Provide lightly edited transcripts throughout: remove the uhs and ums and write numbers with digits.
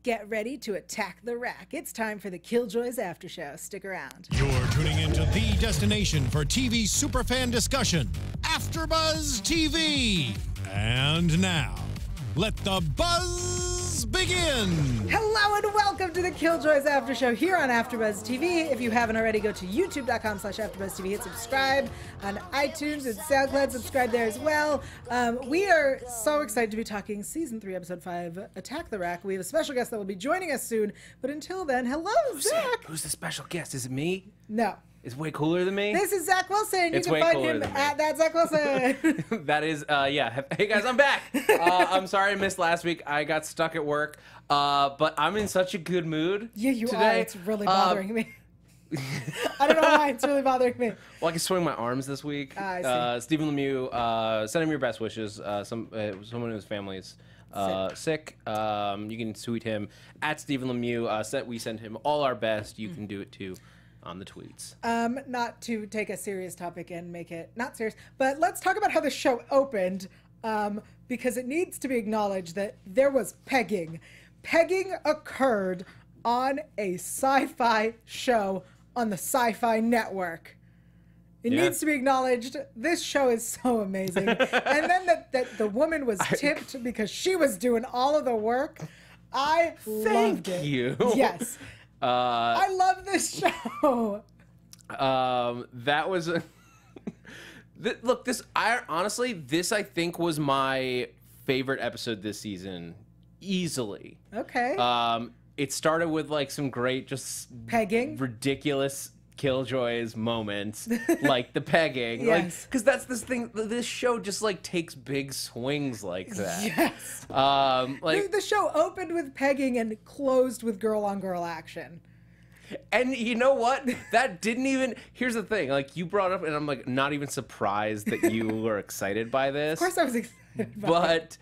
Get ready to attack the rack. It's time for the Killjoys after show. Stick around. You're tuning into the destination for TV superfan discussion, AFTERBUZZ TV. And now, let the buzz begin. Hello and welcome to the Killjoys after show here on AFTERBUZZ TV. If you haven't already, go to youtube.com/AFTERBUZZ TV. Hit subscribe on iTunes and SoundCloud. Subscribe there as well. We are so excited to be talking Season 3, Episode 5, Attack the Rack. We have a special guest that will be joining us soon. But until then, hello, Zach. Who's the special guest? Is it me? No. It's way cooler than me? This is Zach Wilson. It's you way can find cooler him than me. at that Zach Wilson. That is, yeah. Hey guys, I'm back. I'm sorry I missed last week. I got stuck at work, but I'm in such a good mood. Yeah, you today. are. It's really bothering me. I don't know why it's really bothering me. Well, I can swing my arms this week. I see. Stephen Lemieux, send him your best wishes. Someone whose family is sick. You can tweet him at Stephen Lemieux. We send him all our best. You can do it too on the tweets. Not to take a serious topic and make it not serious, but let's talk about how the show opened, because it needs to be acknowledged that there was pegging. Pegging occurred on a sci-fi show on the Sci-Fi network. It needs to be acknowledged. This show is so amazing. And then that the woman was tipped because she was doing all of the work. I loved it. Thank you. Yes. I love this show. That was look, honestly, this I think was my favorite episode this season, easily. Okay. It started with like some great, just Pegging. ridiculous Killjoys moments, like the pegging. Yes. Like, because that's this thing. This show just like takes big swings like that. Yes. Like The show opened with pegging and closed with girl-on-girl action. And you know what? That didn't even. Here's the thing. Like, you brought up, and I'm like not even surprised that you were excited by this. Of course, I was excited. But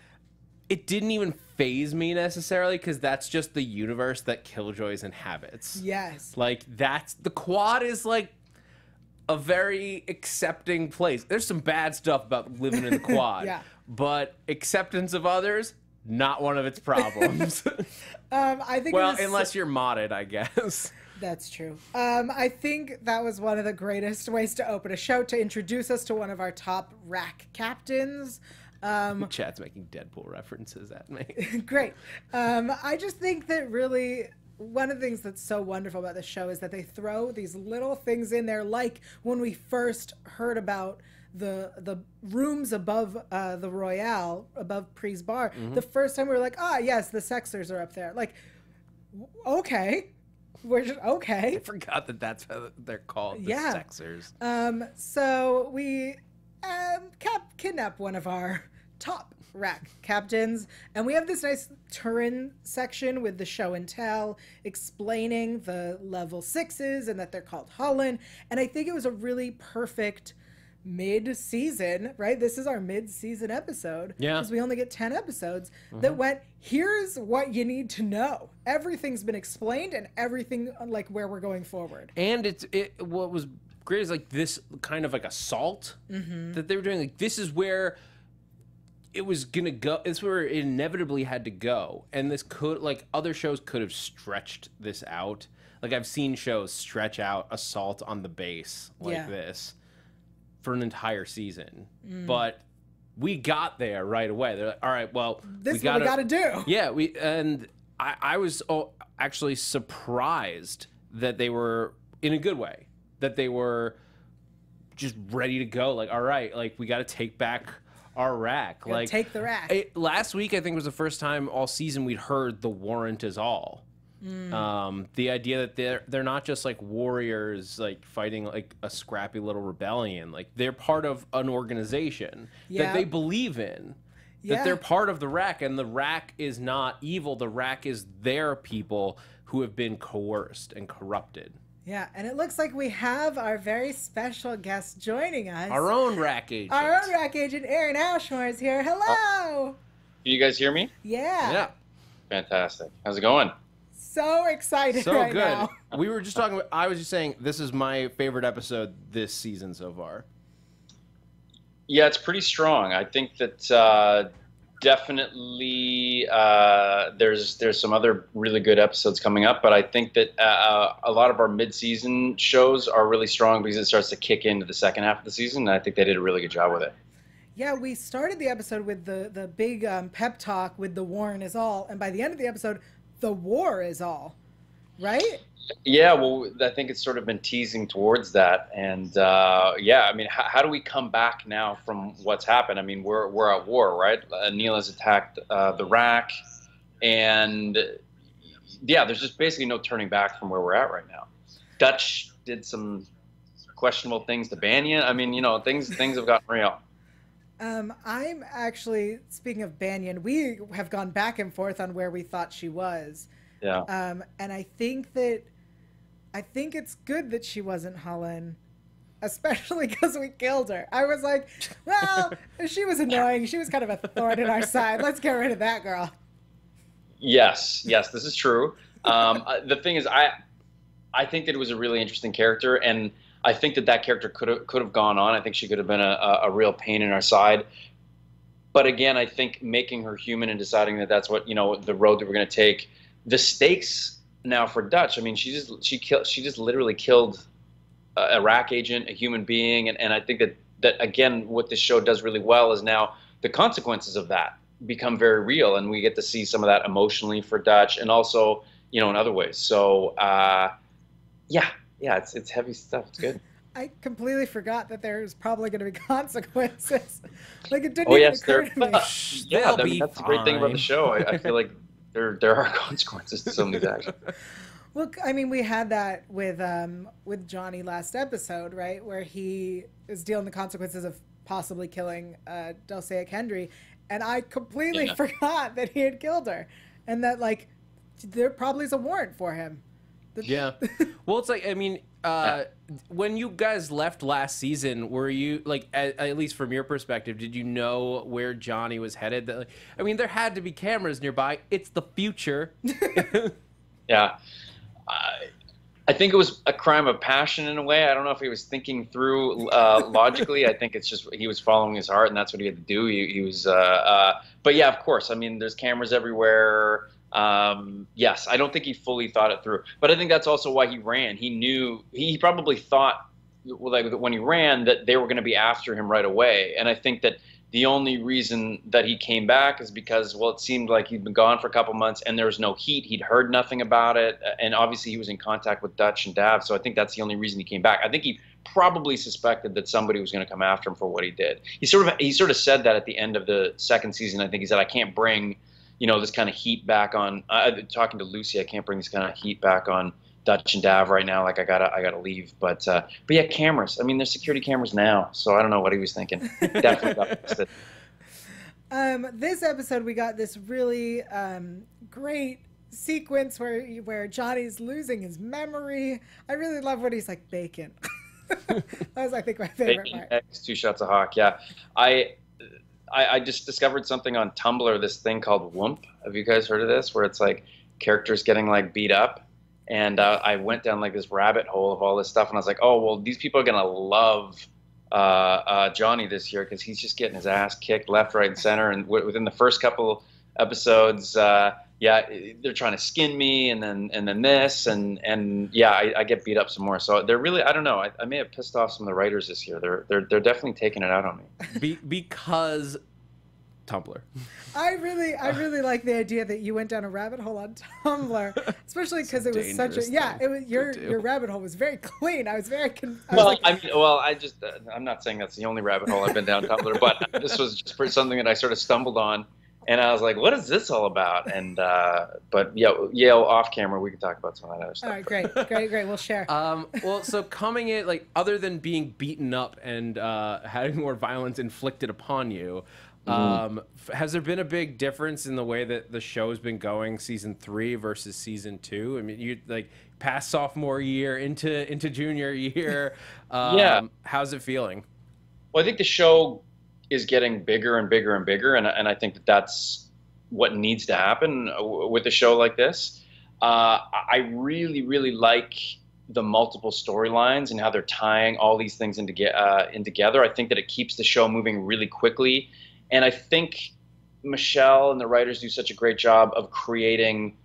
it didn't even faze me necessarily, because that's just the universe that Killjoys inhabits. Yes. Like, the quad is like a very accepting place. There's some bad stuff about living in the quad. Yeah. But acceptance of others, not one of its problems. I think. Well, unless you're modded, I guess. That's true. I think that was one of the greatest ways to open a show, to introduce us to one of our top rack captains. Chat's making Deadpool references at me. Great. I just think that really one of the things that's so wonderful about this show is that they throw these little things in there, like when we first heard about the rooms above the Royale, above Pre's bar. The first time we were like, yes, the Sexers are up there. Like, okay. We're just okay. I forgot that that's how they're called, the Sexers. So we kidnap one of our top rack captains, and we have this nice Turin section with the show and tell explaining the level 6s and that they're called Holland. And I think it was a really perfect mid-season, right? This is our mid-season episode. Yeah. Because we only get 10 episodes that went, here's what you need to know. Everything's been explained, and everything, like, where we're going forward. And what was great is like this kind of like assault that they were doing. Like, this is where it was gonna go. It's where it inevitably had to go. And this could, like, other shows could have stretched this out. Like, I've seen shows stretch out assault on the base like this for an entire season. But we got there right away. They're like, all right, well, this is what we gotta do. Yeah, I was actually surprised that they were, in a good way, that they were just ready to go. Like, all right, like, we got to take back our rack. Like, take the rack. Last week, I think, was the first time all season we'd heard the warrant is all. The idea that they're not just like warriors, like fighting like a scrappy little rebellion. Like, they're part of an organization that they believe in. That they're part of the rack, and the rack is not evil. The rack is their people who have been coerced and corrupted. Yeah, and it looks like we have our very special guest joining us. Our own rack agent. Our own rack agent, Aaron Ashmore, is here. Hello. Can you guys hear me? Yeah. Yeah. Fantastic. How's it going? So excited So right good. now. We were just talking about, I was just saying, this is my favorite episode this season so far. Yeah, it's pretty strong. I think that definitely there's some other really good episodes coming up, but I think that a lot of our mid-season shows are really strong because it starts to kick into the second half of the season, and I think they did a really good job with it. Yeah, we started the episode with the big pep talk with the Warren is all, and by the end of the episode, the war is all, right? Yeah, well, I think it's sort of been teasing towards that, and yeah, I mean, how do we come back now from what's happened? I mean, we're at war, right? Aniela's attacked the rack, and yeah, there's just basically no turning back from where we're at right now. Dutch did some questionable things to Banyan. I mean, you know, things have gotten real. I'm actually, speaking of Banyan, we have gone back and forth on where we thought she was. Yeah. And I think it's good that she wasn't Holland, especially because we killed her. I was like, well, she was annoying. She was kind of a thorn in our side. Let's get rid of that girl. Yes, this is true. The thing is, I think that it was a really interesting character, and I think that character could have gone on. I think she could have been a real pain in our side. But again, I think making her human and deciding that that's what, you know, the road that we're going to take. The stakes now for Dutch. I mean, she just literally killed a rack agent, a human being, and I think that again, what this show does really well is now the consequences of that become very real, and we get to see some of that emotionally for Dutch, and also, you know, in other ways. So yeah, it's heavy stuff. It's good. I completely forgot that there's probably going to be consequences. Like, it didn't even occur to me. Yeah, I mean, that's the great thing about the show. I feel like there are consequences to some of these actions. Look, I mean, we had that with Johnny last episode, right, where he is dealing the consequences of possibly killing Dulcea Kendry, and I completely forgot that he had killed her, and that, like, there probably is a warrant for him. Yeah. Well, it's like, I mean, when you guys left last season, were you, like, at least from your perspective, did you know where Johnny was headed? That, like, I mean, there had to be cameras nearby. It's the future. Yeah. I think it was a crime of passion in a way. I don't know if he was thinking through logically. I think it's just he was following his heart, and that's what he had to do. He was, but yeah, of course. I mean, there's cameras everywhere. Yes, I don't think he fully thought it through, but I think that's also why he ran. He knew, he probably thought, like, when he ran, that they were going to be after him right away. And I think that the only reason that he came back is because, well, it seemed like he'd been gone for a couple months and there was no heat. He'd heard nothing about it, and obviously he was in contact with Dutch and Dav, so I think that's the only reason he came back. I think he probably suspected that somebody was going to come after him for what he did. He sort of said that at the end of the second season. I think he said, I can't bring, you know, this kind of heat back on, talking to Lucy, I can't bring this kind of heat back on Dutch and Dav right now. Like, I gotta leave. But yeah, cameras. I mean, there's security cameras now, so I don't know what he was thinking. Definitely got busted. This episode, we got this really great sequence where Johnny's losing his memory. I really love when he's like, bacon. That was, I think, my favorite Bacon, part. eggs, 2 shots of Hawk. Yeah, I just discovered something on Tumblr, this thing called Whoomp. Have you guys heard of this? Where it's like characters getting, like, beat up. And I went down, like, this rabbit hole of all this stuff, and I was like, oh, well, these people are going to love Johnny this year because he's just getting his ass kicked left, right, and center. And within the first couple episodes, yeah, they're trying to skin me, and then this, and yeah, I get beat up some more. So they're really, I don't know, I may have pissed off some of the writers this year. They're definitely taking it out on me. Because Tumblr. I really like the idea that you went down a rabbit hole on Tumblr, especially because it was such a it was your rabbit hole was very clean. I was very I'm not saying that's the only rabbit hole I've been down Tumblr, but this was just for something that I sort of stumbled on, and I was like, what is this all about? And but yeah, Yael, off camera, we can talk about some of that other stuff. All right, great. We'll share. Well, so coming in, like, other than being beaten up and having more violence inflicted upon you, has there been a big difference in the way that the show's been going, season 3 versus season 2? I mean, you, like, past sophomore year into junior year. Yeah. How's it feeling? Well, I think the show is getting bigger and bigger and bigger, and I think that that's what needs to happen with a show like this. I really like the multiple storylines and how they're tying all these things in together. I think that it keeps the show moving really quickly. And I think Michelle and the writers do such a great job of creating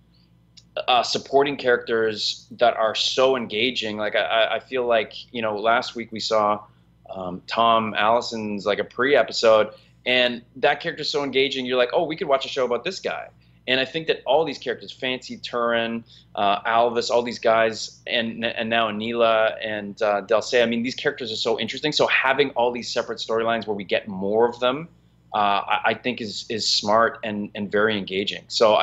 supporting characters that are so engaging. Like I feel like, you know, last week we saw Tom Allison's like a pre-episode, and that character's so engaging. You're like, oh, we could watch a show about this guy. And I think that all these characters, Fancy, Turin, Alvis, all these guys, and now Aniela and Dulce, I mean, these characters are so interesting. So having all these separate storylines where we get more of them, I think is smart and very engaging. So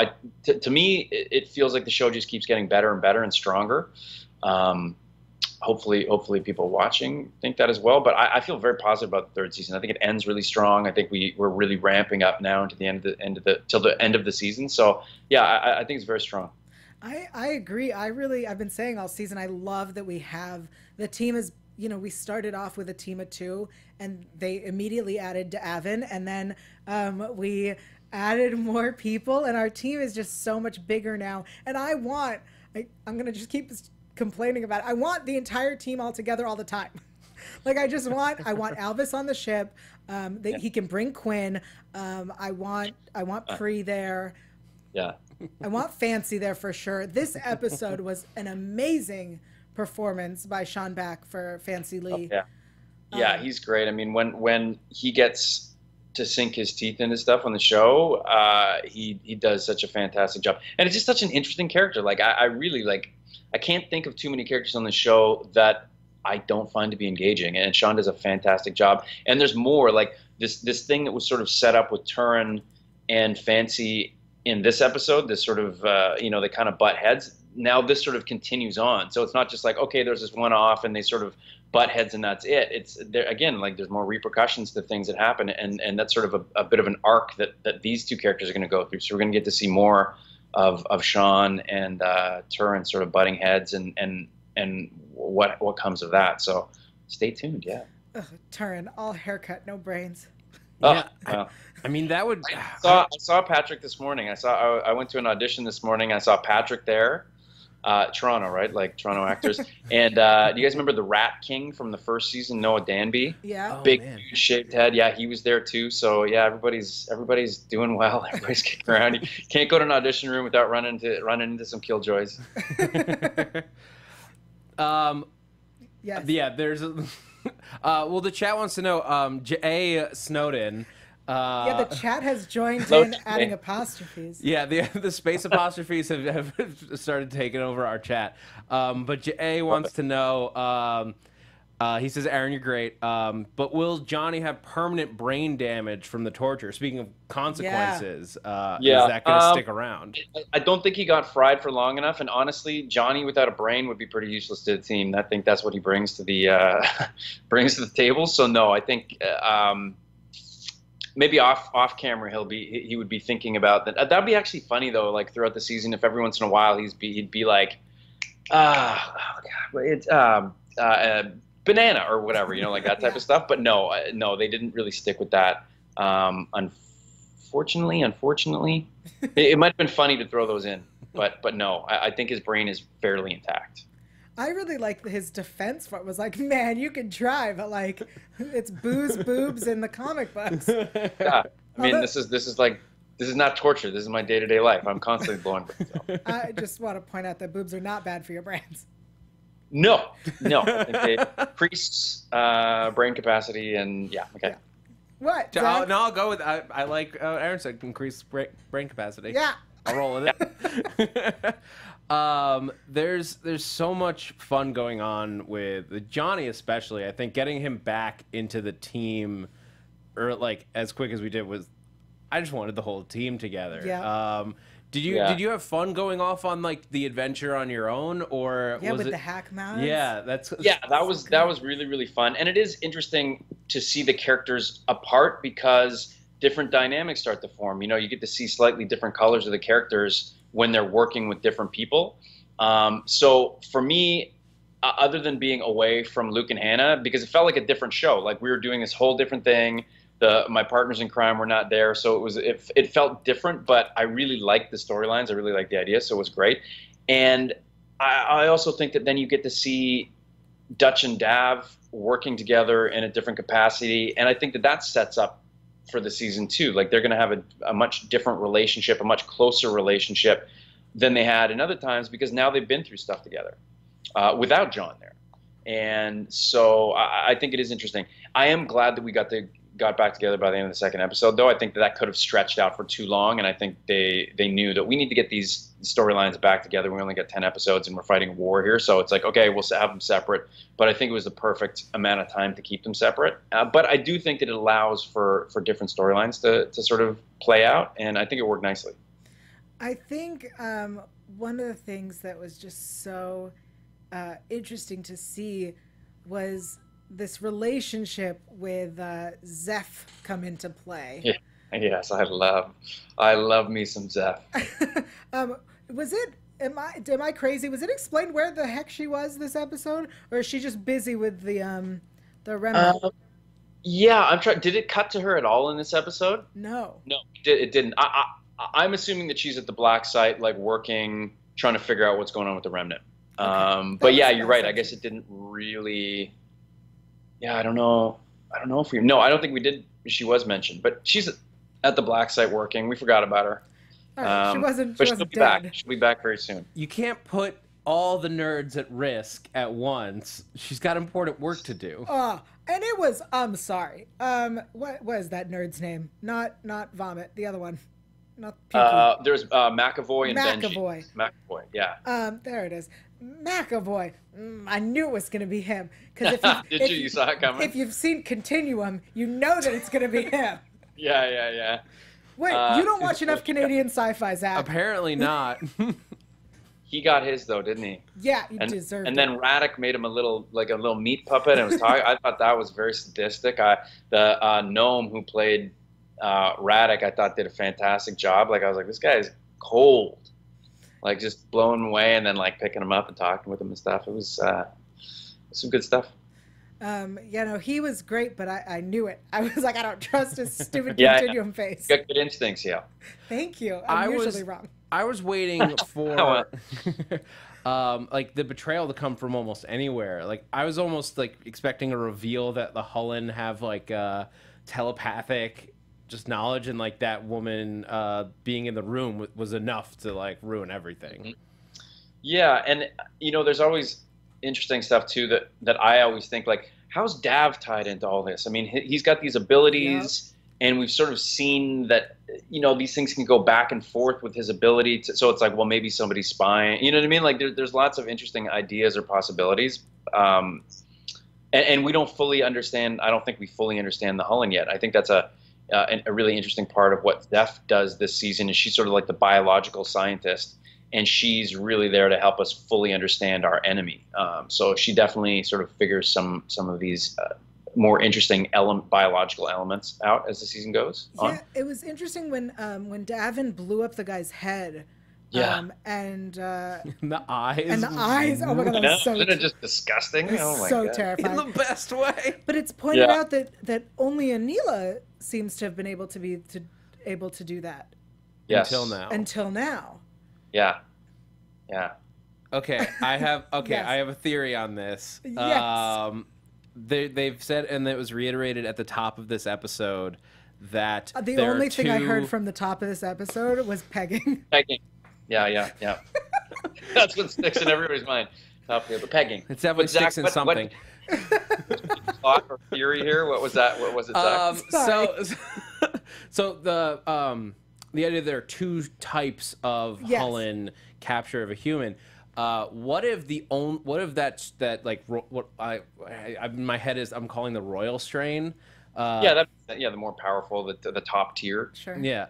to me, it feels like the show just keeps getting better and better and stronger. Hopefully people watching think that as well. But I feel very positive about the third season. I think it ends really strong. I think we're really ramping up now into till the end of the season. So yeah, I think it's very strong. I agree. I've been saying all season, I love that we have the team is, you know, we started off with a team of 2 and they immediately added Devon, and then we added more people, and our team is just so much bigger now. And I'm going to just keep complaining about it. I want the entire team all together all the time. Like I want Alvis on the ship. He can bring Quinn. I want Pri there. Yeah. I want Fancy there for sure. This episode was an amazing performance by Sean Back for Fancy Lee. Oh, yeah, he's great. I mean, when he gets to sink his teeth into stuff on the show, he does such a fantastic job. And it's just such an interesting character. Like I really like. I can't think of too many characters on the show that I don't find to be engaging, and Sean does a fantastic job. And there's more, like this thing that was sort of set up with Turin and Fancy in this episode, this sort of you know, they kind of butt heads. Now this sort of continues on, so it's not just like, okay, there's this one off and they sort of butt heads and that's it. It's there again, like there's more repercussions to things that happen, and that's sort of a bit of an arc that these two characters are going to go through. So we're going to get to see more of Sean and Turin sort of butting heads and what comes of that. So stay tuned. Yeah. Ugh, Turin, all haircut, no brains. Yeah, Well. I mean that would. I saw Patrick this morning. I went to an audition this morning. I saw Patrick there, Toronto, right? Like Toronto actors. And do you guys remember the Rat King from the first season? Noah Danby. Yeah. Oh, Big, man. huge, shaved head. Yeah, he was there too. So yeah, everybody's doing well. Everybody's kicking around. You can't go to an audition room without running into some Killjoys. Yes. Yeah, there's a. Well, the chat wants to know. J.A. Snowden. Yeah, the chat has joined in, adding apostrophes. Yeah, the space apostrophes have started taking over our chat. But J.A. wants to know. He says, Aaron, you're great. But will Johnny have permanent brain damage from the torture? Speaking of consequences, is that going to stick around? I don't think he got fried for long enough. And honestly, Johnny without a brain would be pretty useless to the team. I think that's what he brings to the table. So no, I think maybe off camera he would be thinking about that. That'd be actually funny though. Like throughout the season, if every once in a while he'd be like, it's banana or whatever, you know, like that type of stuff. But no, they didn't really stick with that. Unfortunately, it might have been funny to throw those in, but no, I think his brain is fairly intact. I really like his defense for it. Was like, man, you can try, but like, it's booze, boobs in the comic books. Yeah, I mean, this is not torture. This is my day-to-day life. I'm constantly blowing brains out. I just want to point out that boobs are not bad for your brains. No. I think they increase brain capacity, and yeah, okay. Yeah. What? I'll go with. I like Aaron said, increase brain capacity. Yeah. I'll roll with it. There's so much fun going on with Johnny, especially. I think getting him back into the team, or like as quick as we did, was I just wanted the whole team together. Yeah. Did you have fun going off on like the adventure on your own, or was with it the hack mounts? Yeah, that was really, really fun. And it is interesting to see the characters apart because different dynamics start to form. You know, you get to see slightly different colors of the characters when they're working with different people. So for me, other than being away from Luke and Hannah, because it felt like a different show, like we were doing this whole different thing. My partners in crime were not there, so it felt different, but I really liked the storylines. I really liked the idea, so it was great. And I also think that then you get to see Dutch and Dav working together in a different capacity, and I think that sets up for the season 2. Like they're going to have a much different relationship, a much closer relationship than they had in other times, because now they've been through stuff together without John there. And so I think it is interesting. I am glad that we got back together by the end of the second episode, though. I think that could have stretched out for too long, and I think they knew that we need to get these storylines back together. We only got 10 episodes, and we're fighting a war here, so it's like, okay, we'll have them separate. But I think it was the perfect amount of time to keep them separate. But I do think that it allows for different storylines to sort of play out, and I think it worked nicely. I think one of the things that was just so interesting to see was this relationship with Zeph come into play. Yeah. Yes, I love me some Zeph. Was it? Am I crazy? Was it explained where the heck she was this episode, or is she just busy with the remnant? Yeah, I'm trying. Did it cut to her at all in this episode? No. No, it didn't. I'm assuming that she's at the black site, like working, trying to figure out what's going on with the remnant. Okay. But yeah, you're right. I guess it didn't really. Yeah, I don't know. I don't know if we. No, I don't think we did. She was mentioned, but she's at the black site working. We forgot about her. Right, she wasn't. But she'll be back. She'll be back very soon. You can't put all the nerds at risk at once. She's got important work to do. And it was. I'm sorry. What was that nerd's name? Not Vomit. The other one. Not Pukey. There's McAvoy and McAvoy. Benji. McAvoy. Yeah. There it is. McAvoy. I knew it was going to be him. Because Did you? You saw it coming? If you've seen Continuum, you know that it's going to be him. Yeah. Wait, you don't watch enough Canadian sci-fi, Zach. Apparently not. He got his though, didn't he? Yeah, he deserved it. And then Radek made him a little meat puppet and was talking. I thought that was very sadistic. The gnome who played Radek, I thought did a fantastic job. Like I was like, this guy is cold. Like just blowing him away and then like picking him up and talking with him and stuff. It was some good stuff. He was great, but I knew it. I was like, I don't trust his stupid Continuum face. You got good instincts, yeah. Thank you. I'm usually wrong. I was waiting for like the betrayal to come from almost anywhere. Like I was almost like expecting a reveal that the Hullen have like telepathic just knowledge, and like that woman being in the room was enough to like ruin everything. Yeah, and there's always interesting stuff too that I always think, like, how's Dav tied into all this? I mean, he's got these abilities, and we've sort of seen that these things can go back and forth with his ability to, so it's like, well, maybe somebody's spying, you know what I mean? Like there's lots of interesting ideas or possibilities, and we don't fully understand. I don't think we fully understand the Hullen yet. I think that's a really interesting part of what Zeph does this season, is she's sort of like the biological scientist, and she's really there to help us fully understand our enemy. So she definitely sort of figures some of these more interesting biological elements out as the season goes on. Yeah, it was interesting when Davin blew up the guy's head. Yeah. And the eyes. And the eyes. Oh my god, that was so. Isn't it just disgusting? Oh my so god. Terrifying. In the best way. But it's pointed out that only Aniela seems to have been able to do that. Yes. Until now. Yeah. Okay, I have Yes. I have a theory on this. Yes. They've said, and it was reiterated at the top of this episode, that the only thing I heard from the top of this episode was pegging. Pegging. Yeah. That's what sticks in everybody's mind. Top here, the pegging. It's definitely sticks in something. Plot or theory here? What was that? What was it, Zach? So the idea there are two types of Hullen capture of a human. What if that like what I in my head is I'm calling the royal strain? The more powerful, the top tier. Sure. Yeah.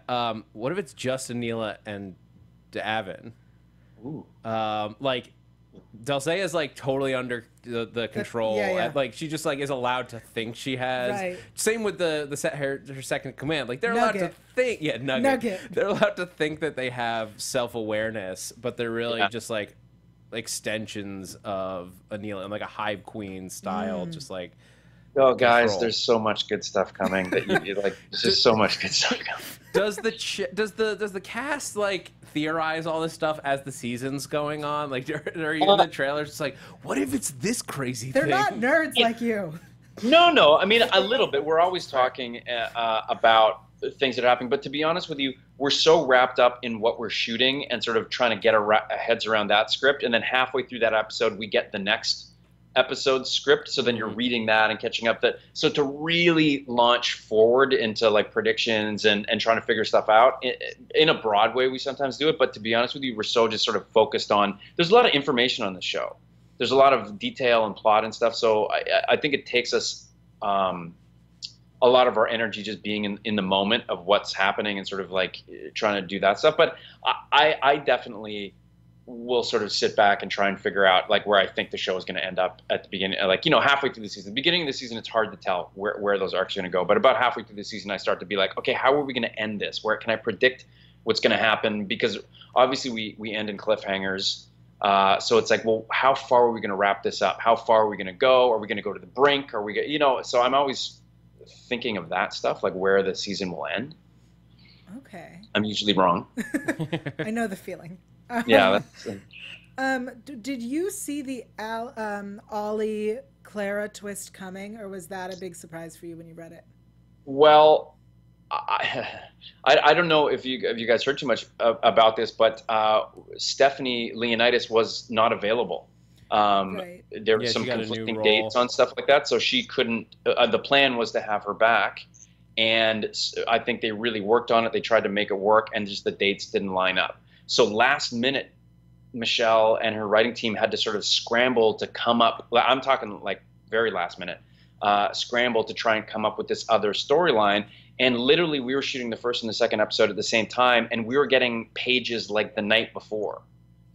What if it's just Aniela and Davin? Ooh. Like Dulce is like totally under the control. Yeah. Like she just like is allowed to think she has. Right. Same with her second command. Like they're allowed to think. Yeah, Nugget. They're allowed to think that they have self-awareness, but they're really just like extensions of Aniela and like a hive queen style, just like. Oh, guys, control. there's so much good stuff coming that you like. There's just so much good stuff coming. Does the cast like theorize all this stuff as the season's going on? Like, are you in the trailers? It's like, what if it's this crazy They're thing? not nerds like you. No. I mean, a little bit. We're always talking about things that are happening. But to be honest with you, we're so wrapped up in what we're shooting and sort of trying to get our heads around that script. And then halfway through that episode, we get the next episode script. So then you're reading that and catching up. So to really launch forward into like predictions and trying to figure stuff out in a broad way, we sometimes do it. But to be honest with you, we're so just sort of focused on, there's a lot of information on the show. There's a lot of detail and plot and stuff. So I think it takes us a lot of our energy just being in the moment of what's happening and sort of like trying to do that stuff. But I definitely will sort of sit back and try and figure out like where I think the show is going to end up at the beginning, like, halfway through the season. The beginning of the season, it's hard to tell where those arcs are going to go. But about halfway through the season, I start to be like, okay, how are we going to end this? Where can I predict what's going to happen? Because obviously we end in cliffhangers. So it's like, well, how far are we going to wrap this up? How far are we going to go? Are we going to go to the brink? Are we, so I'm always thinking of that stuff, like where the season will end. Okay. I'm usually wrong. I know the feeling. Yeah. Did you see the Ollie Clara twist coming, or was that a big surprise for you when you read it? Well, I don't know if you guys heard too much about this, but Stephanie Leonidas was not available. Right. There were some conflicting dates on stuff like that, so she couldn't. The plan was to have her back, and I think they really worked on it. They tried to make it work, and just the dates didn't line up. So last minute, Michelle and her writing team had to sort of scramble to come up. I'm talking like very last minute, scramble to try and come up with this other storyline. And literally, we were shooting the first and the second episode at the same time, and we were getting pages like the night before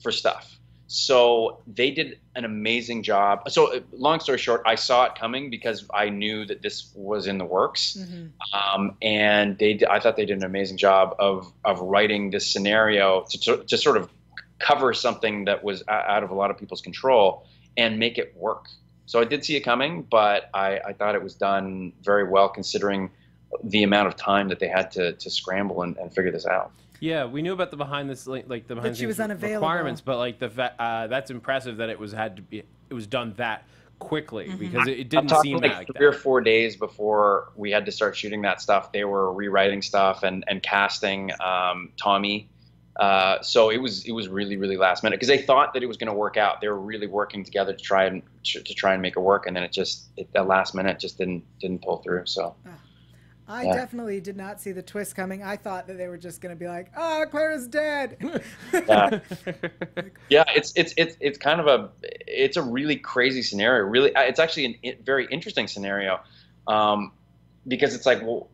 for stuff. So they did an amazing job. So long story short, I saw it coming because I knew that this was in the works. And I thought they did an amazing job of writing this scenario to sort of cover something that was out of a lot of people's control and make it work. So I did see it coming, but I thought it was done very well considering the amount of time that they had to scramble and figure this out. Yeah, we knew about the behind the scenes requirements, but like that's impressive that it was done that quickly because it didn't seem like 3 or 4 days before we had to start shooting that stuff. They were rewriting stuff and casting Tommy. So it was really, really last minute because they thought that it was going to work out. They were really working together to try and make it work, and then that last minute just didn't pull through. So. I definitely did not see the twist coming. I thought that they were just going to be like, "Oh, Clara's dead." Yeah, it's kind of it's a really crazy scenario. Really, it's actually a very interesting scenario, because it's like, well,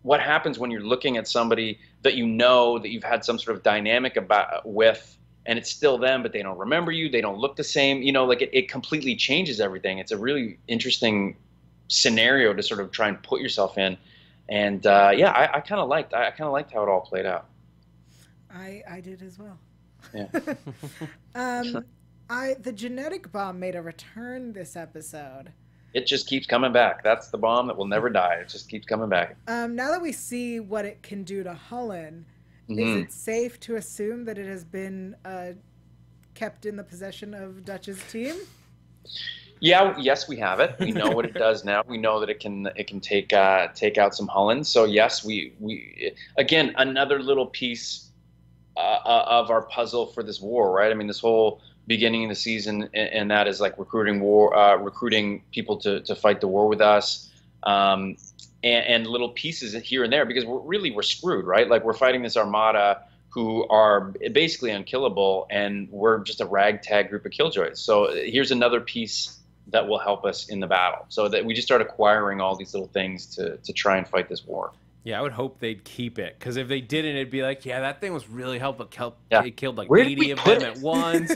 what happens when you're looking at somebody that that you've had some sort of dynamic with, and it's still them, but they don't remember you, they don't look the same. Like it completely changes everything. It's a really interesting scenario to sort of try and put yourself in. And I kind of liked how it all played out. I did as well. Yeah. The genetic bomb made a return this episode. It just keeps coming back. That's the bomb that will never die. It just keeps coming back. Now that we see what it can do to Hullen, is it safe to assume that it has been kept in the possession of Dutch's team? Yeah, yes, we have it. We know what it does now. We know that it can take out some Hullen. So yes, we again another little piece of our puzzle for this war, right? I mean, this whole beginning of the season, and that is like recruiting people to fight the war with us, and little pieces here and there because we're screwed, right? Like we're fighting this armada who are basically unkillable, and we're just a ragtag group of Killjoys. So here's another piece that will help us in the battle. So that we just start acquiring all these little things to try and fight this war. Yeah, I would hope they'd keep it, because if they didn't, it'd be like, yeah, that thing was really helpful. It killed like 80 of them at once.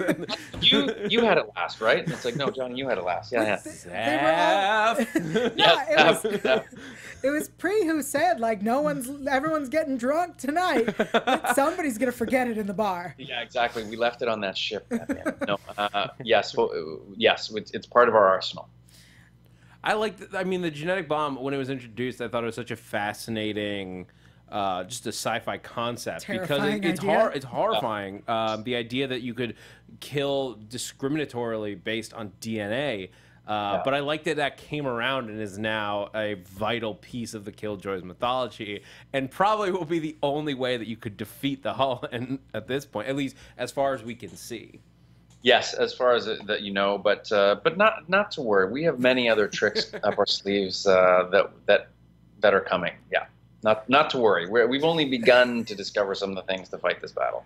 you had it last, right? And it's like, no, Johnny, you had it last. Yeah. It was Pre who said, like, everyone's getting drunk tonight. Somebody's gonna forget it in the bar. Yeah, exactly. We left it on that ship. No, yes, it's part of our arsenal. I mean, the genetic bomb, when it was introduced, I thought it was such a fascinating, just a sci-fi concept. Terrifying because it's horrifying. The idea that you could kill discriminatorily based on DNA. But I like that that came around and is now a vital piece of the Killjoys mythology, and probably will be the only way that you could defeat the Hull and at this point, at least as far as we can see. Yes, as far as that you know, but not to worry. We have many other tricks up our sleeves that are coming. Yeah, not to worry. We've only begun to discover some of the things to fight this battle.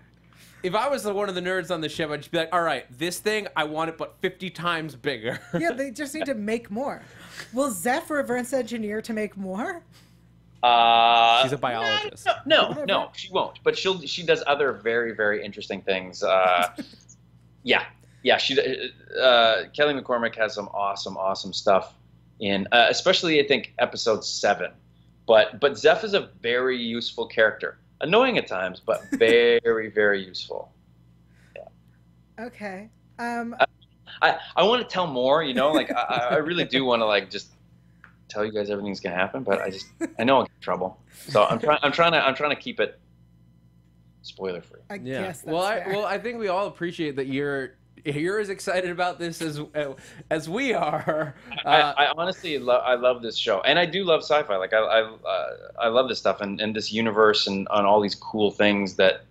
If I was one of the nerds on the ship, I'd just be like, all right, this thing, I want it but 50 times bigger. Yeah, they just need to make more. Will Zeph reverse engineer to make more? She's a biologist. No, she won't. But she does other very, very interesting things. Yeah. Kelly McCormick has some awesome stuff in, especially I think episode 7. But Zeph is a very useful character. Annoying at times, but very, very useful. Yeah. Okay. I want to tell more, you know, like I really do want to like just tell you guys everything's gonna happen, but I know I'll get in trouble. So I'm trying to keep it spoiler free. I guess that's well, fair. I think we all appreciate that you're as excited about this as we are. I honestly love this show, and I do love sci-fi. Like I love this stuff and this universe and on all these cool things that,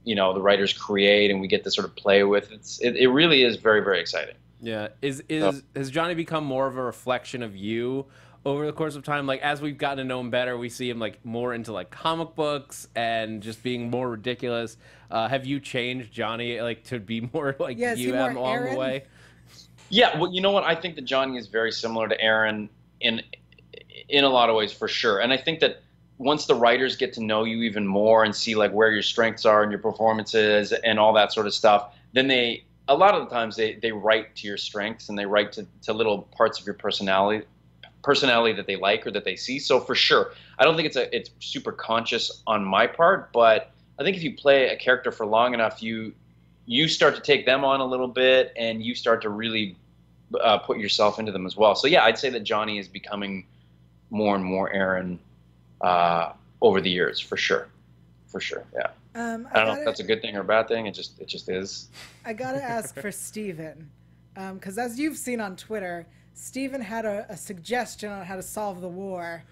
you know, the writers create and we get to sort of play with. It really is very, very exciting. Yeah. Has Johnny become more of a reflection of you over the course of time? Like, as we've gotten to know him better, we see him like more into like comic books and just being more ridiculous. Have you changed Johnny like to be more like you have along the way? Yeah, well, you know what? I think that Johnny is very similar to Aaron in a lot of ways, for sure. And I think that once the writers get to know you even more and see like where your strengths are and your performances and all that sort of stuff, then a lot of the times they write to your strengths and they write to little parts of your personality that they like or that they see. So for sure, I don't think it's super conscious on my part, but I think if you play a character for long enough, you start to take them on a little bit and you start to really put yourself into them as well. So yeah, I'd say that Johnny is becoming more and more Aaron over the years, for sure. Yeah. I don't know if that's a good thing or a bad thing. It just is. I gotta ask for Steven, because as you've seen on Twitter, Steven had a suggestion on how to solve the war.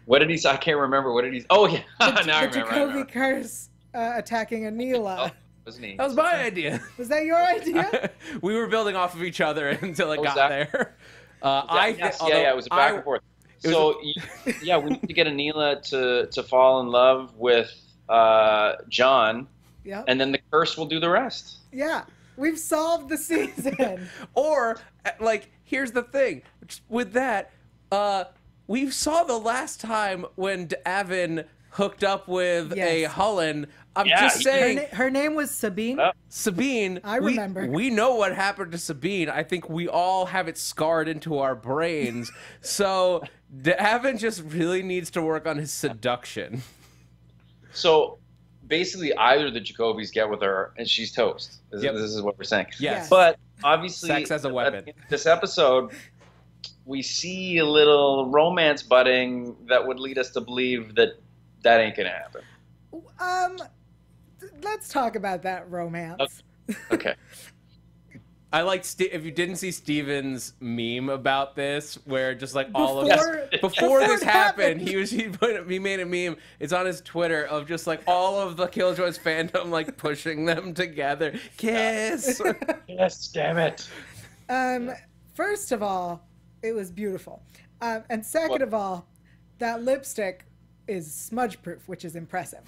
What did he say? I can't remember. What did he? Oh yeah, now I remember. The Jacoby curse attacking Aniela. Oh, wasn't he? That was my idea. Was that your idea? We were building off of each other until it got there. It was a back and forth. So yeah, we need to get Aniela to fall in love with John. Yeah. And then the curse will do the rest. Yeah. We've solved the season. Or, like, here's the thing. With that, we saw the last time when Devon hooked up with a Hullen. I'm just saying. Her name was Sabine? Sabine. I remember. We know what happened to Sabine. I think we all have it scarred into our brains. So Devon just really needs to work on his seduction. So basically, either the Jacobys get with her and she's toast. This is what we're saying. Yes. But obviously, sex as a weapon. This episode, we see a little romance budding that would lead us to believe that ain't gonna happen. Let's talk about that romance. Okay. I like if you didn't see Steven's meme about this, where just like before this happened, he made a meme. It's on his Twitter of just like all of the Killjoys fandom like pushing them together. Kiss. Yes, damn it. First of all, it was beautiful, and second of all, that lipstick is smudge proof, which is impressive.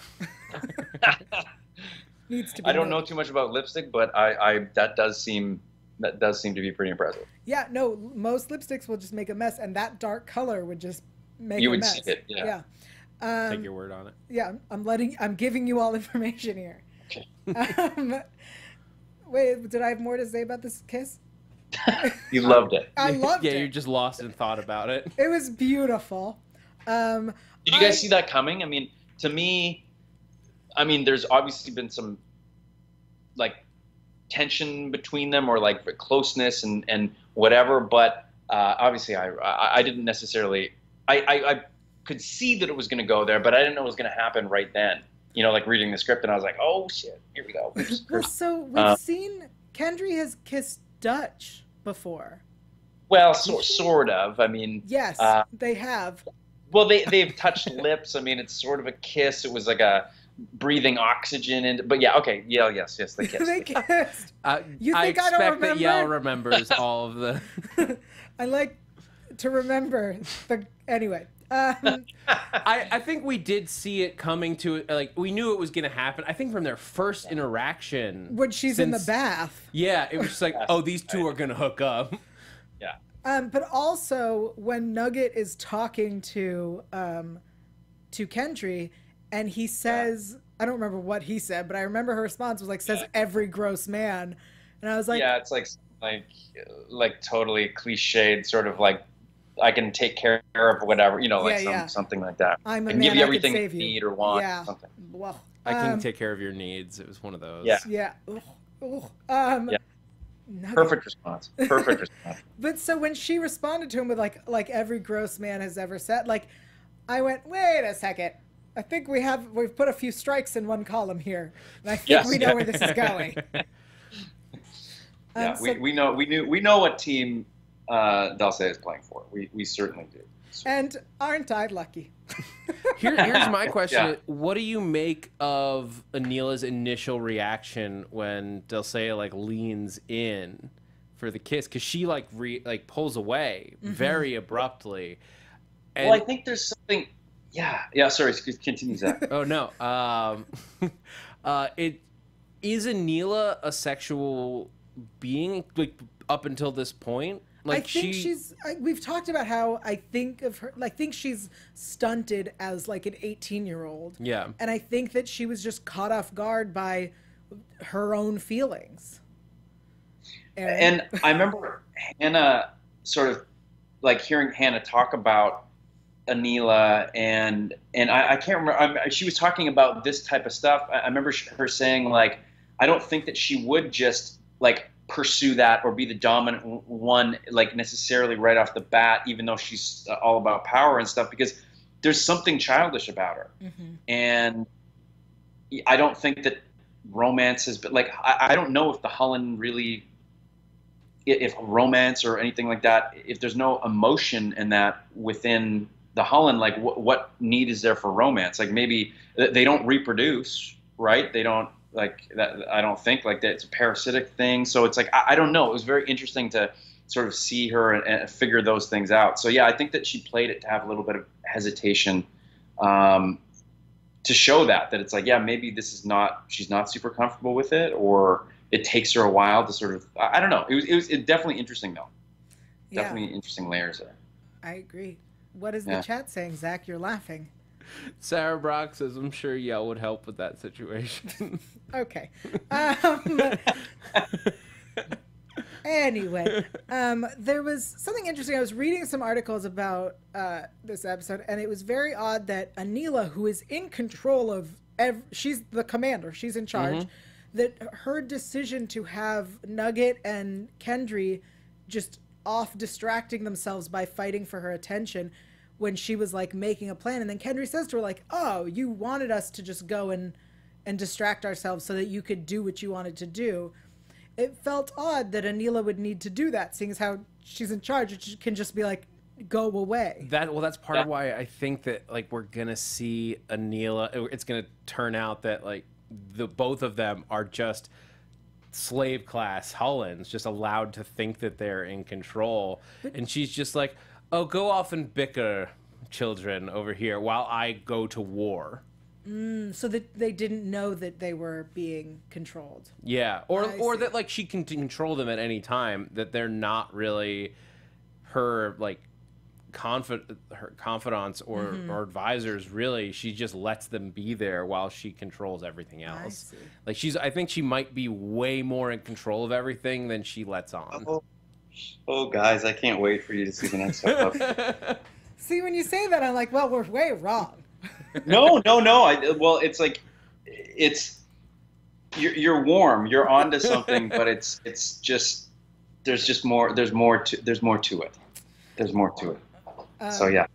Needs to be. I don't know too much about lipstick, but that does seem to be pretty impressive. Yeah, no, most lipsticks will just make a mess, and that dark color would just make a mess. You would see it, yeah. Take your word on it. Yeah, I'm giving you all information here. Okay. Wait, did I have more to say about this kiss? You loved it. I loved it. Yeah, you just lost in thought about it. It was beautiful. Did you guys see that coming? I mean, to me, there's obviously been some like tension between them or like closeness and whatever, but obviously I didn't necessarily I could see that it was going to go there, but I didn't know it was going to happen right then. You know, like reading the script, and I was like, oh shit, here we go. Well, so we've seen Kendry has kissed Dutch before. Well, sort of. I mean, yes, they have. Well, they've touched lips. I mean, it's sort of a kiss. It was like a breathing oxygen in. But yeah, okay, Yael, yes, they kissed. They kissed. You think I don't remember? That Yael remembers all of the. I like to remember the anyway. I think we did see it coming to it. Like, we knew it was going to happen. I think from their first interaction. When she's in the bath. Yeah, it was just like, oh, these two are going to hook up. Yeah. But also, when Nugget is talking to Kendry, and he says, I don't remember what he said, but I remember her response was like, says every gross man. And I was like. Yeah, it's like totally cliched, sort of like, I can take care of whatever, something like that. I'm a I can man, give you I everything can you save need or want. Yeah. Or something. Well, I can take care of your needs. It was one of those. Yeah. Yeah. Yeah. Perfect response. Perfect response. But so when she responded to him with like every gross man has ever said, like, I went, wait a second. I think we've put a few strikes in one column here, and I think we know where this is going. Yeah, we know what team Dulce is playing for. We certainly do. And aren't I lucky? Here's my question. Yeah. What do you make of Aniela's initial reaction when Dulce like leans in for the kiss? Because she like pulls away very abruptly. And well, I think there's something. Yeah. Sorry, continue, Zach. Oh no. It is Aniela a sexual being like up until this point? Like, I think we've talked about how I think of her, like, think she's stunted as like an 18-year-old. Yeah. And I think that she was just caught off guard by her own feelings. Aaron? And I remember Hannah sort of like hearing Hannah talk about Aniela and I can't remember. She was talking about this type of stuff. I remember her saying like, I don't think that she would just like pursue that or be the dominant one like necessarily right off the bat, even though she's all about power and stuff, because there's something childish about her. And I don't think that romance has been like, I don't know if the Hullen really, if romance or anything like that, if there's no emotion in that within the Hullen, like what need is there for romance? Like maybe they don't reproduce, right? They don't like that. I don't think like that. It's a parasitic thing. So it's like, I don't know. It was very interesting to sort of see her and figure those things out. So yeah, I think that she played it to have a little bit of hesitation, to show that it's like, yeah, maybe this is not, she's not super comfortable with it, or it takes her a while to sort of, I don't know. It was definitely interesting though. Yeah. Definitely interesting layers there. I agree. What is the chat saying, Zach? You're laughing. Sarah Brock says, I'm sure Yael would help with that situation. Okay. Anyway, there was something interesting. I was reading some articles about this episode, and it was very odd that Aniela, who is in control of, she's the commander, she's in charge, that her decision to have Nugget and Kendry just off distracting themselves by fighting for her attention when she was like making a plan, and then Kendry says to her like, oh, you wanted us to just go and distract ourselves so that you could do what you wanted to do. It felt odd that Aniela would need to do that, seeing as how she's in charge. It can just be like, go away. That's part of why I think that like we're gonna see Aniela. It's gonna turn out that like both of them are just slave class Hullens, just allowed to think that they're in control, and she's just like, oh, go off and bicker, children, over here while I go to war. So that they didn't know that they were being controlled. Yeah, or that like she can control them at any time. That they're not really her like her confidants or advisors. Really, she just lets them be there while she controls everything else. Like I think she might be way more in control of everything than she lets on. Oh, guys, I can't wait for you to see the next episode. See, when you say that, I'm like, well, we're way wrong. No. Well, it's like, you're warm. You're onto something, but it's just there's more to it. There's more to it. So yeah.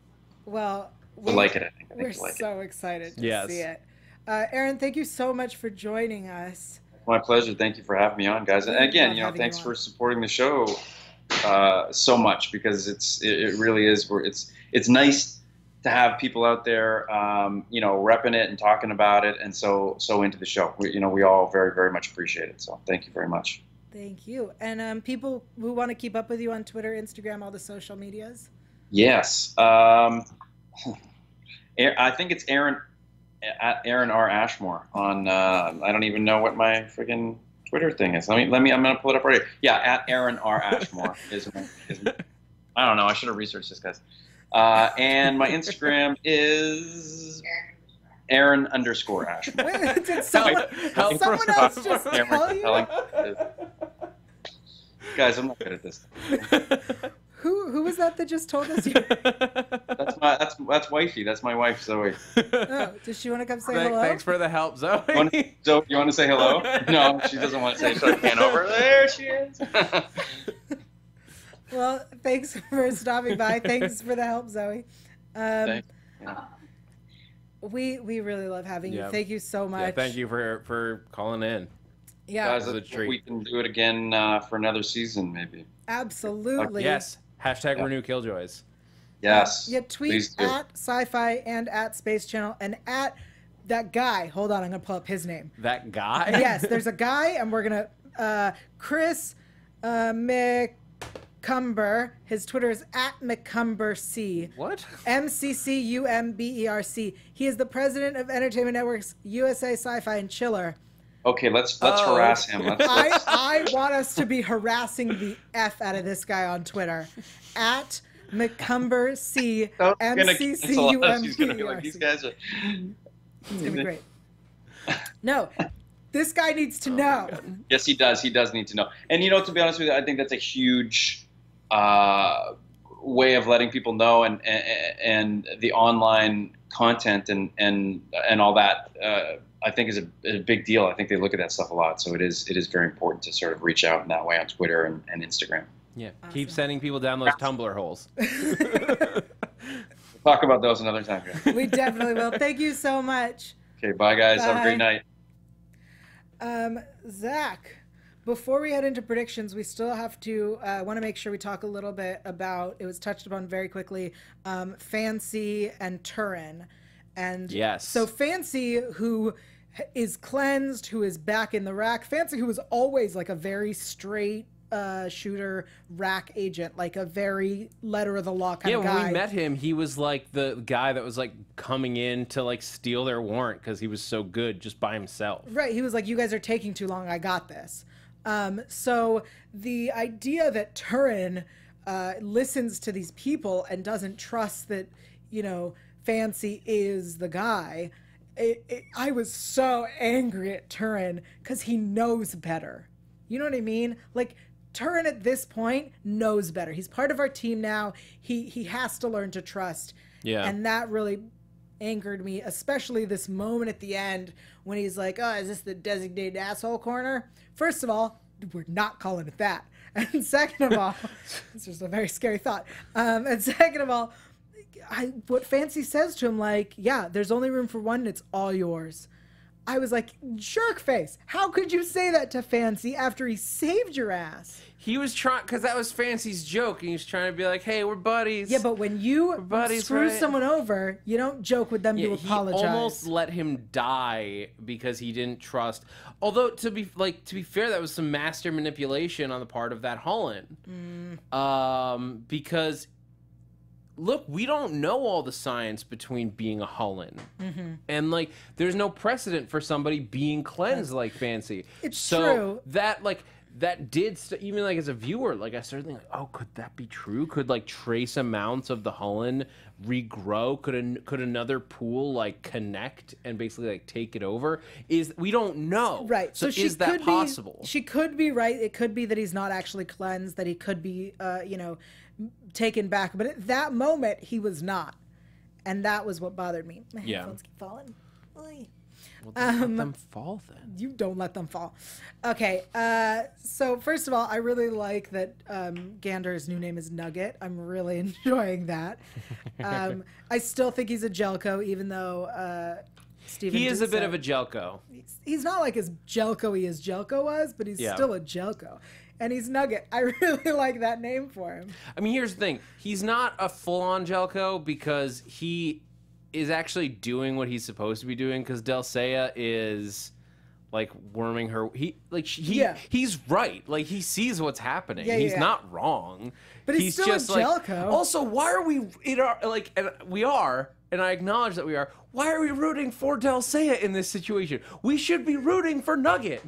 Well, I like it. I think we're so excited to see it. Aaron, thank you so much for joining us. My pleasure. Thank you for having me on, guys. And again, thanks for supporting the show. so much, because it really is. It's nice to have people out there, you know, repping it and talking about it, and so into the show. We all very, very much appreciate it. So thank you very much. Thank you. And people who want to keep up with you on Twitter, Instagram, all the social medias. Yes. I think it's Aaron R. Ashmore on. I don't even know what my freaking Twitter thing is. I'm gonna pull it up right here. Yeah, at Aaron R. Ashmore is I don't know. I should have researched this, guys. And my Instagram is Aaron_Ashmore. Wait, did someone else just tell you? Guys, I'm not good at this. Who was that just told us? That's wifey. That's my wife, Zoe. Oh, does she want to come say hello? Thanks for the help, Zoe. You want to say hello? No, she doesn't want to say. So I can over. There she is. Well, thanks for stopping by. Thanks for the help, Zoe. We really love having you. Thank you so much. Yeah, thank you for calling in. Yeah, guys, we can do it again for another season, maybe. Absolutely. Yes. Hashtag renew Killjoys. Yes. Yeah, tweet at Sci-Fi and at Space Channel and at that guy. Hold on, I'm gonna pull up his name. That guy? Yes, there's a guy, and we're gonna Chris McCumber. His Twitter is at McCumberC. What? MCCUMBERC. He is the president of Entertainment Networks USA, Sci-Fi, and Chiller. Okay, let's harass him. I want us to be harassing the F out of this guy on Twitter. At McCumberC, MCCUMBERC. He's gonna be like, these guys are. It's gonna be great. No, this guy needs to know. Yes, he does. He does need to know. And to be honest with you, I think that's a huge way of letting people know, and the online content and all that. I think is a big deal. I think they look at that stuff a lot. So it is very important to sort of reach out in that way on Twitter and Instagram. Yeah, awesome. Keep sending people down those Tumblr holes. We'll talk about those another time, guys. We definitely will. Thank you so much. Okay, bye guys. Bye. Have a great night. Zach, before we head into predictions, we still have to want to make sure we talk a little bit about, it was touched upon very quickly, Fancy and Turin. And yes. So Fancy, who is cleansed, who is back in the rack. Fancy, who was always like a very straight shooter rack agent, like a very letter of the law kind of guy. Yeah, when we met him, he was like the guy that was like coming in to like steal their warrant because he was so good just by himself. Right. He was like, you guys are taking too long. I got this. So the idea that Turin listens to these people and doesn't trust that, Fancy is the guy. I was so angry at Turin because he knows better. You know what I mean? Like, Turin at this point knows better. He's part of our team now. He has to learn to trust. Yeah. And that really angered me, especially this moment at the end when he's like, oh, is this the designated asshole corner? First of all, we're not calling it that. And second of all, it's just a very scary thought. And second of all, what Fancy says to him, like, yeah, there's only room for one and it's all yours. I was like, jerk face. How could you say that to Fancy after he saved your ass? He was trying, because that was Fancy's joke, and he was trying to be like, hey, we're buddies. Yeah, but when you screw someone over, you don't joke with them to apologize. He almost let him die because he didn't trust. Although, to be fair, that was some master manipulation on the part of that Holland. Because... look, we don't know all the science between being a Hullen. And, like, there's no precedent for somebody being cleansed like Fancy. It's true. That, like, that did, even, like, as a viewer, like, I started thinking, oh, could that be true? Could, like, trace amounts of the Hullen regrow? Could another pool, like, connect and basically, like, take it over? We don't know. Right. So is that possible? She could be right. It could be that he's not actually cleansed, that he could be, taken back, but at that moment he was not, and that was what bothered me. My headphones keep falling. Well, let them fall then. You don't let them fall. Okay, so first of all, I really like that Gander's new name is Nugget. I'm really enjoying that. I still think he's a Jelko, even though Steven he is a bit of a Jelko. He's not like as Jelko-y as Jelko was, but he's still a Jelko. and he's Nugget. I really like that name for him. I mean, here's the thing. He's not a full-on Jelko because he is actually doing what he's supposed to be doing, because Dulcea is like worming her. He's right. Like, he sees what's happening. He's not wrong. But he's still just a Jelko. Also, why are we in our and we are, and I acknowledge that we are. Why are we rooting for Dulcea in this situation? We should be rooting for Nugget.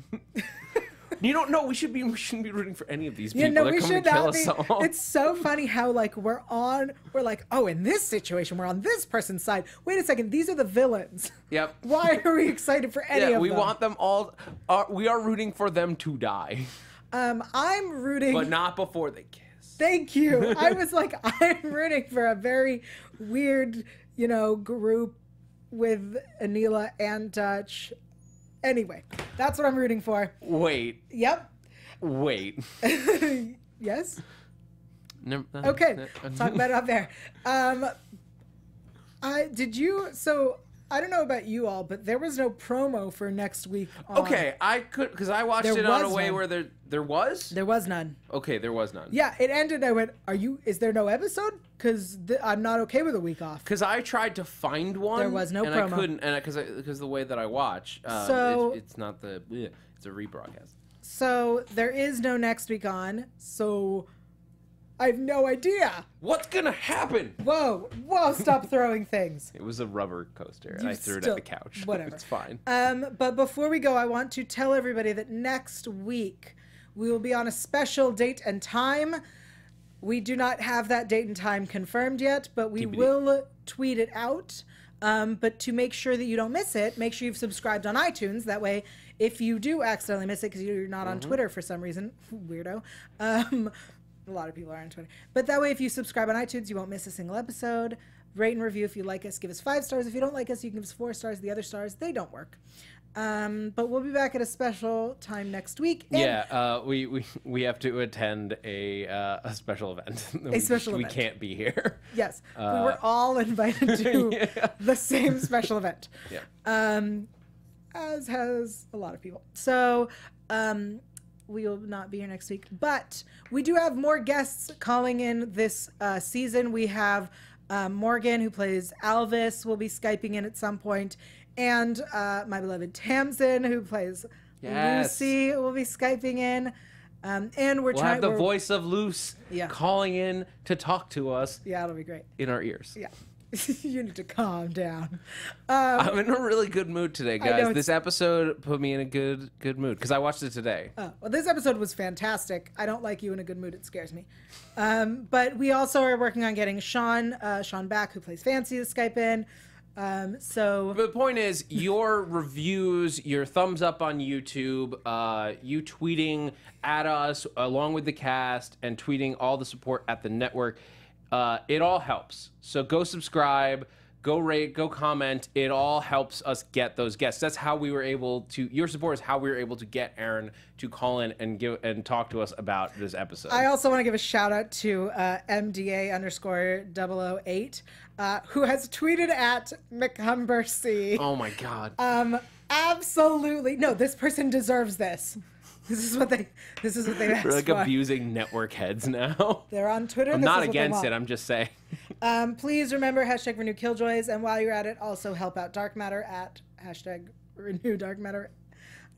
You don't know. We shouldn't be rooting for any of these people. No, that we come should to kill not be. us all. It's so funny how like we're like, oh, in this situation we're on this person's side. Wait a second, these are the villains. Yep. Why are we excited for any of them? We want them all. We are rooting for them to die. I'm rooting, but not before they kiss. Thank you. I was like, I'm rooting for a very weird, group with Aniela and Dutch. Anyway, that's what I'm rooting for. Wait. Yep. Wait. Yes? No, okay. Talk about it up there. I don't know about you all, but there was no promo for next week. Okay, I could, because I watched it on a way where there was? There was none. Okay, there was none. Yeah, it ended. I went, is there no episode? Because I'm not okay with a week off. Because I tried to find one. There was no and promo. I couldn't, and because the way that I watch, it's not it's a rebroadcast. So there is no next week on, so I have no idea. What's gonna happen? Whoa, stop throwing things. It was a rubber coaster, and I threw it at the couch. Whatever. It's fine. But before we go, I want to tell everybody that next week we will be on a special date and time. We do not have that date and time confirmed yet, but we will tweet it out. But to make sure that you don't miss it, make sure you've subscribed on iTunes. That way, if you do accidentally miss it because you're not on Twitter for some reason, weirdo, a lot of people are on Twitter. But that way, if you subscribe on iTunes, you won't miss a single episode. Rate and review if you like us. Give us 5 stars. If you don't like us, you can give us 4 stars. The other stars, they don't work. But we'll be back at a special time next week. And we have to attend a special event. Event. We can't be here. Yes, we were all invited to the same special event. Yeah. As has a lot of people. So, we will not be here next week, but we do have more guests calling in this season. We have Morgan, who plays Alvis, will be Skyping in at some point, and my beloved Tamsin, who plays Lucy, will be Skyping in. And we'll have the voice of Luce calling in to talk to us. Yeah, it'll be great. In our ears. Yeah. You need to calm down. I'm in a really good mood today, guys. This episode put me in a good mood because I watched it today. Well, this episode was fantastic. I don't like you in a good mood. It scares me. But we also are working on getting Sean back, who plays Fancy, to Skype in. But the point is, your reviews, your thumbs up on YouTube, you tweeting at us along with the cast, and tweeting all the support at the network. It all helps. So go subscribe, go rate, go comment. It all helps us get those guests. That's how we were able to. Your support is how we were able to get Aaron to call in and talk to us about this episode. I also want to give a shout out to MDA_008, who has tweeted at McCumbercy. Oh my God. Absolutely no. This person deserves this. This is what they asked We're like for. abusing network heads now. They're on Twitter. I'm not against it. I'm just saying. Please remember #Renew Killjoys, and while you're at it, also help out Dark Matter at #Renew Dark Matter.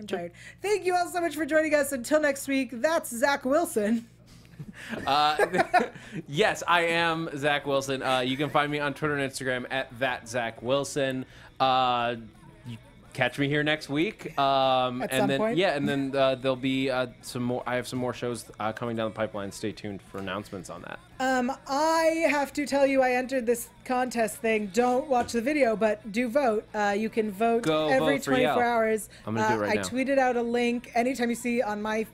I'm tired. Thank you all so much for joining us. Until next week, that's Zach Wilson. Yes, I am Zach Wilson. You can find me on Twitter and Instagram at @ThatZachWilson. Catch me here next week. At some point. Yeah, and then there'll be some more. I have some more shows coming down the pipeline. Stay tuned for announcements on that. I have to tell you, I entered this contest thing. Don't watch the video, but do vote. You can vote every 24 hours. I'm gonna do it right now. I tweeted out a link. Anytime you see on my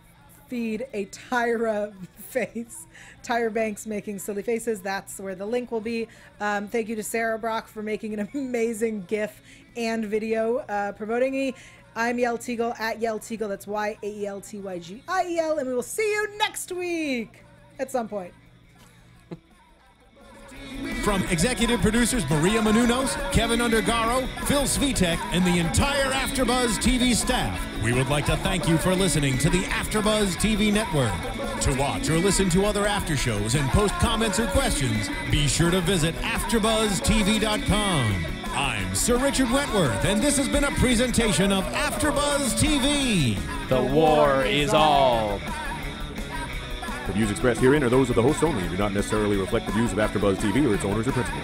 feed a Tyra face, Tyra Banks making silly faces, that's where the link will be. Thank you to Sarah Brock for making an amazing GIF and video promoting me. I'm Yael Tygiel at Yael Tygiel. That's YAELTYGIEL, and we will see you next week at some point. From executive producers Maria Menounos, Kevin Undergaro, Phil Svitek, and the entire AfterBuzz TV staff, we would like to thank you for listening to the AfterBuzz TV network. To watch or listen to other after shows and post comments or questions, be sure to visit AfterBuzzTV.com. I'm Sir Richard Wentworth, and this has been a presentation of AfterBuzz TV. The war is all. The views expressed herein are those of the hosts only and do not necessarily reflect the views of AfterBuzz TV or its owners or principals.